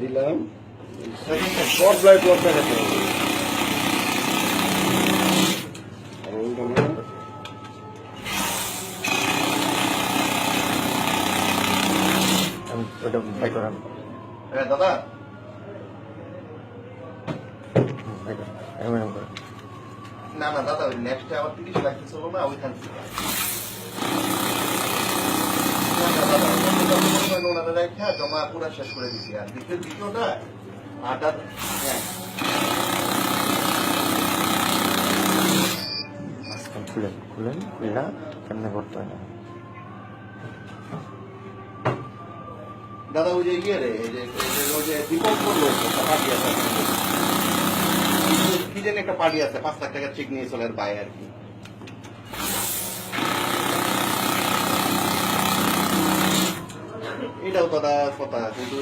দিলাম spot light ওয়ার্কটা খেতে হবে। ওটা ভাই করান। হ্যাঁ দাদা, ভাই করান, এরকম করেন। না না দাদা, ওই নেক্সট আবার 30 লাখ চলো না ওইখান থেকে। না না দাদা, ওনারা রেখা জমা পুরা শেষ করে দিছি। আর দ্বিতীয়টা আর দাদা, হ্যাঁ খুলেন খুলেন, খুলনা কেমনে করতে হয় না। দাদা ওই যে ইয়ে রে, ওই যে দীপক বললো পার্টি আছে, কি জানি একটা পার্টি আছে, 5 লাখ টাকার চেক নিয়ে চলে বাই আর কি। এটাও দাদা কথা, কিন্তু